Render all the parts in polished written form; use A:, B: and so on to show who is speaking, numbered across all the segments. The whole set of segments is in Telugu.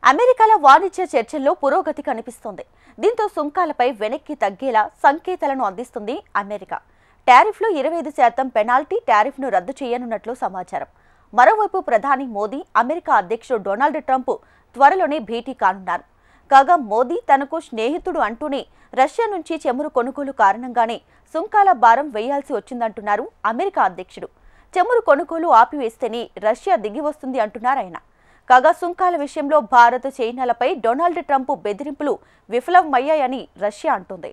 A: అమెరికాలో వాణిజ్య చర్చల్లో పురోగతి కనిపిస్తోంది. దీంతో సుంకాలపై వెనక్కి తగ్గేలా సంకేతాలను అందిస్తుంది అమెరికా. టారిఫ్లో 25% పెనాల్టీ టారిఫ్ను రద్దు చేయనున్నట్లు సమాచారం. మరోవైపు ప్రధాని మోదీ, అమెరికా అధ్యక్షుడు డొనాల్డ్ ట్రంప్ త్వరలోనే భేటీ కానున్నారు. కాగా మోదీ తనకు స్నేహితుడు అంటూనే రష్యా నుంచి చమురు కొనుగోలు కారణంగానే సుంకాల భారం వేయాల్సి వచ్చిందంటున్నారు అమెరికా అధ్యక్షుడు. చమురు కొనుగోలు ఆపివేస్తేనే రష్యా దిగివస్తుంది అంటున్నారు ఆయన. కాగా సుంకాల విషయంలో భారత్, చైనాలపై డొనాల్డ్ ట్రంప్ బెదిరింపులు విఫలమయ్యాయని రష్యా అంటోంది.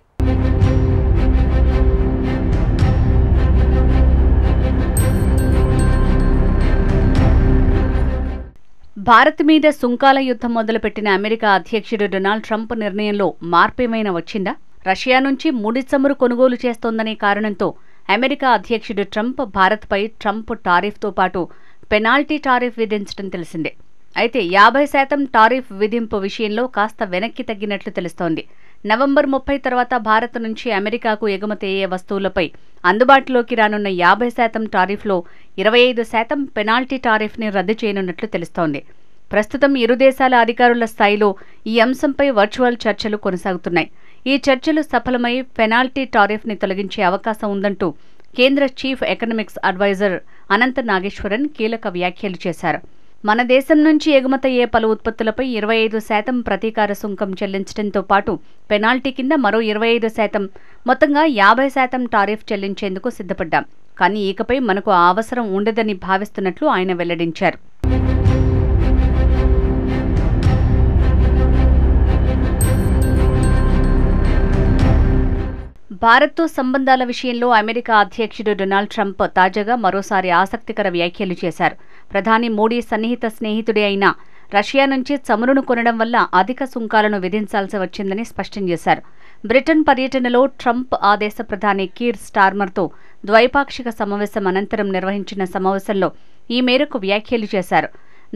B: భారత్ మీద సుంకాల యుద్ధం మొదలుపెట్టిన అమెరికా అధ్యక్షుడు డొనాల్డ్ ట్రంప్ నిర్ణయంలో మార్పేమైనా వచ్చిందా? రష్యా నుంచి ముడి చమురు కొనుగోలు చేస్తోందనే కారణంతో అమెరికా అధ్యక్షుడు ట్రంప్ భారత్పై ట్రంప్ టారిఫ్తో పాటు పెనాల్టీ టారిఫ్ విధించడం తెలిసిందే. అయితే 50% టారిఫ్ విధింపు విషయంలో కాస్త వెనక్కి తగ్గినట్లు తెలుస్తోంది. నవంబర్ 30 తర్వాత భారత్ నుంచి అమెరికాకు ఎగుమతి అయ్యే వస్తువులపై అందుబాటులోకి రానున్న 50% టారిఫ్లో 25% పెనాల్టీ టారిఫ్ని రద్దు చేయనున్నట్లు తెలుస్తోంది. ప్రస్తుతం ఇరు దేశాల అధికారుల స్థాయిలో ఈ అంశంపై వర్చువల్ చర్చలు కొనసాగుతున్నాయి. ఈ చర్చలు సఫలమై పెనాల్టీ టారిఫ్ని తొలగించే అవకాశం ఉందంటూ కేంద్ర చీఫ్ ఎకనామిక్స్ అడ్వైజర్ అనంత నాగేశ్వరన్ కీలక వ్యాఖ్యలు చేశారు. మన దేశం నుంచి ఎగుమతయ్యే పలు ఉత్పత్తులపై 25% ప్రతీకార సుంకం చెల్లించడంతో పాటు పెనాల్టీ కింద మరో 25%, మొత్తంగా 50% టారిఫ్ చెల్లించేందుకు సిద్ధపడ్డాం. కానీ ఇకపై మనకు ఆ అవసరం ఉండదని భావిస్తున్నట్లు ఆయన వెల్లడించారు. భారత్తో సంబంధాల విషయంలో అమెరికా అధ్యక్షుడు డొనాల్డ్ ట్రంప్ తాజాగా మరోసారి ఆసక్తికర వ్యాఖ్యలు చేశారు. ప్రధాని మోడీ సన్నిహిత స్నేహితుడే అయిన రష్యా నుంచి చమురును కొనడం వల్ల అధిక సుంకాలను విధించాల్సి వచ్చిందని స్పష్టం చేశారు. బ్రిటన్ పర్యటనలో ట్రంప్ ఆ దేశ ప్రధాని కీర్ స్టార్మర్తో ద్వైపాక్షిక సమావేశం అనంతరం నిర్వహించిన సమావేశంలో ఈ మేరకు వ్యాఖ్యలు చేశారు.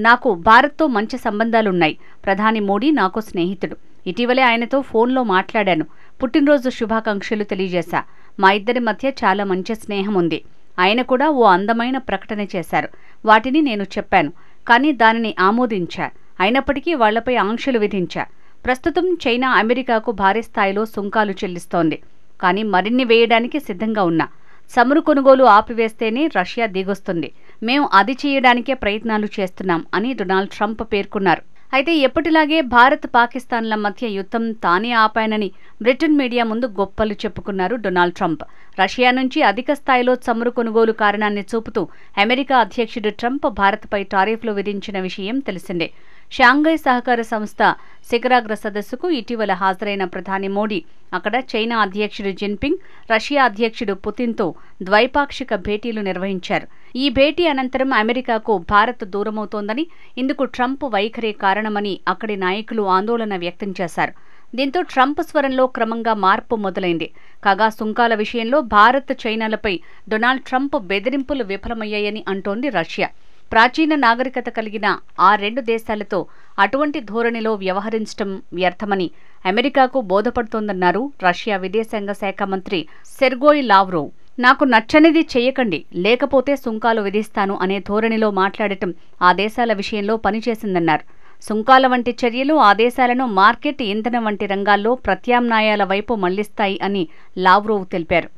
B: నాకు భారత్తో మంచి సంబంధాలున్నాయి. ప్రధాని మోడీ నాకు స్నేహితుడు. ఇటీవలే ఆయనతో ఫోన్లో మాట్లాడాను. పుట్టినరోజు శుభాకాంక్షలు తెలియజేశా. మా ఇద్దరి మధ్య చాలా మంచి స్నేహం ఉంది. ఆయన కూడా ఓ అందమైన ప్రకటన చేశారు. వాటిని నేను చెప్పాను, కానీ దానిని ఆమోదించా. అయినప్పటికీ వాళ్లపై ఆంక్షలు విధించా. ప్రస్తుతం చైనా అమెరికాకు భారీ స్థాయిలో సుంకాలు చెల్లిస్తోంది. కానీ మరిన్ని వేయడానికి సిద్ధంగా ఉన్నా. చమురు కొనుగోలు ఆపివేస్తేనే రష్యా దిగొస్తుంది. మేము అది చేయడానికే ప్రయత్నాలు చేస్తున్నాం అని డొనాల్డ్ ట్రంప్ పేర్కొన్నారు. అయితే ఎప్పటిలాగే భారత్, పాకిస్తాన్ల మధ్య యుద్ధం తానే ఆపానని బ్రిటన్ మీడియా ముందు గొప్పలు చెప్పుకున్నారు డొనాల్డ్ ట్రంప్. రష్యా నుంచి అధిక స్థాయిలో చమురు కొనుగోలు కారణాన్ని చూపుతూ అమెరికా అధ్యక్షుడు ట్రంప్ భారత్పై టారిఫ్లు విధించిన విషయం తెలిసిందే. షాంఘై సహకార సంస్థ శిఖరాగ్ర సదస్సుకు ఇటీవల హాజరైన ప్రధాని మోడీ అక్కడ చైనా అధ్యక్షుడు జిన్పింగ్, రష్యా అధ్యక్షుడు పుతిన్తో ద్వైపాక్షిక భేటీలు నిర్వహించారు. ఈ భేటీ అనంతరం అమెరికాకు భారత్ దూరమవుతోందని, ఇందుకు ట్రంప్ వైఖరే కారణమని అక్కడి నాయకులు ఆందోళన వ్యక్తం చేశారు. దీంతో ట్రంప్ స్వరంలో క్రమంగా మార్పు మొదలైంది. కాగా సుంకాల విషయంలో భారత్, చైనాలపై డొనాల్డ్ ట్రంప్ బెదిరింపులు విఫలమయ్యాయని అంటోంది రష్యా. ప్రాచీన నాగరికత కలిగిన ఆ రెండు దేశాలతో అటువంటి ధోరణిలో వ్యవహరించడం వ్యర్థమని అమెరికాకు బోధపడుతోందన్నారు రష్యా విదేశాంగ శాఖ మంత్రి సెర్గోయ్ లావ్రోవ్. నాకు నచ్చనిది చెయ్యకండి, లేకపోతే సుంకాలు విధిస్తాను అనే ధోరణిలో మాట్లాడటం ఆ దేశాల విషయంలో పనిచేసిందన్నారు. సుంకాల వంటి చర్యలు ఆ దేశాలను మార్కెట్, ఇంధనం వంటి రంగాల్లో ప్రత్యామ్నాయాల వైపు మళ్లిస్తాయి అని లావ్రోవ్ తెలిపారు.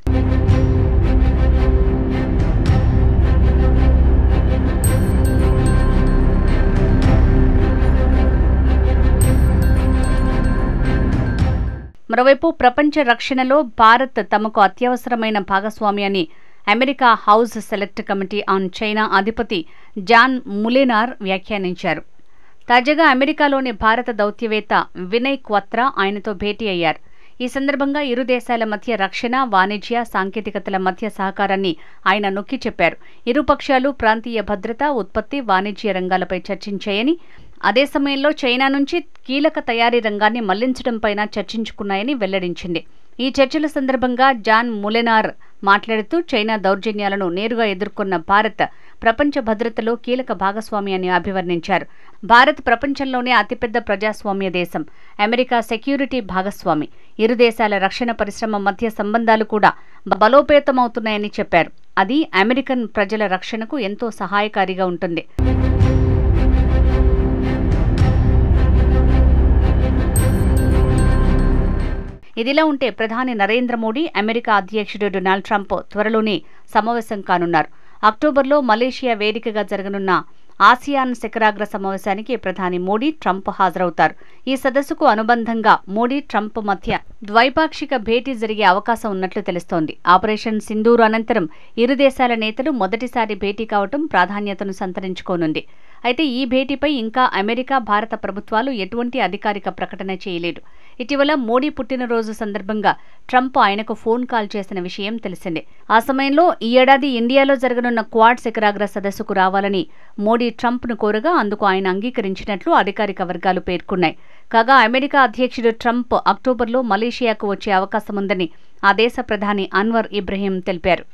B: మరోవైపు ప్రపంచ రక్షణలో భారత్ తమకు అత్యవసరమైన భాగస్వామ్యాన్ని America house select committee on China అధిపతి జాన్ ములెనార్ వ్యాఖ్యానించారు. తాజాగా అమెరికాలోని భారత దౌత్యవేత్త వినయ్ క్వత్రా ఆయనతో భేటీ అయ్యారు. ఈ సందర్భంగా ఇరు దేశాల మధ్య రక్షణ, వాణిజ్య, సాంకేతికతల మధ్య సహకారాన్ని ఆయన నొక్కి చెప్పారు. ఇరు పక్షాలు ప్రాంతీయ భద్రత, ఉత్పత్తి, వాణిజ్య రంగాలపై చర్చించాయని, అదే సమయంలో చైనా నుంచి కీలక తయారీ రంగాన్ని మళ్లించడంపైన చర్చించుకున్నాయని వెల్లడించింది. ఈ చర్చల సందర్భంగా జాన్ ములెనార్ మాట్లాడుతూ చైనా దౌర్జన్యాలను నేరుగా ఎదుర్కొన్న భారత్ ప్రపంచ భద్రతలో కీలక భాగస్వామ్యాన్ని అభివర్ణించారు. భారత్ ప్రపంచంలోనే అతిపెద్ద ప్రజాస్వామ్య దేశం, అమెరికా సెక్యూరిటీ భాగస్వామి. ఇరు దేశాల రక్షణ పరిశ్రమ మధ్య సంబంధాలు కూడా బలోపేతమవుతున్నాయని చెప్పారు. అది అమెరికన్ ప్రజల రక్షణకు ఎంతో సహాయకారిగా ఉంటుంది. ఇదిలా ఉంటే ప్రధాని నరేంద్ర మోడీ అమెరికా అధ్యక్షుడు డొనాల్డ్ ట్రంప్ త్వరలోనే సమావేశం కానున్నారు. అక్టోబర్లో మలేషియా వేదికగా జరగనున్న ఆసియాన్ శిఖరాగ్ర సమావేశానికి ప్రధాని మోడీ, ట్రంప్ హాజరవుతారు. ఈ సదస్సుకు అనుబంధంగా మోడీ, ట్రంప్ మధ్య ద్వైపాక్షిక భేటీ జరిగే అవకాశం ఉన్నట్లు తెలుస్తోంది. ఆపరేషన్ సింధూర్ అనంతరం ఇరు దేశాల నేతలు మొదటిసారి భేటీ కావటం ప్రాధాన్యతను సంతరించుకోనుంది. అయితే ఈ భేటీపై ఇంకా అమెరికా, భారత ప్రభుత్వాలు ఎటువంటి అధికారిక ప్రకటన చేయలేదు. ఇటీవల మోడీ పుట్టినరోజు సందర్భంగా ట్రంప్ ఆయనకు ఫోన్ కాల్ చేసిన విషయం తెలిసిందే. ఆ సమయంలో ఈ ఏడాది ఇండియాలో జరగనున్న క్వాడ్ శిఖరాగ్ర సదస్సుకు రావాలని మోడీ ట్రంప్ను కోరగా అందుకు ఆయన అంగీకరించినట్లు అధికారిక వర్గాలు పేర్కొన్నాయి. కాగా అమెరికా అధ్యక్షుడు ట్రంప్ అక్టోబర్లో మలేషియాకు వచ్చే అవకాశముందని ఆ దేశ ప్రధాని అన్వర్ ఇబ్రహీం తెలిపారు.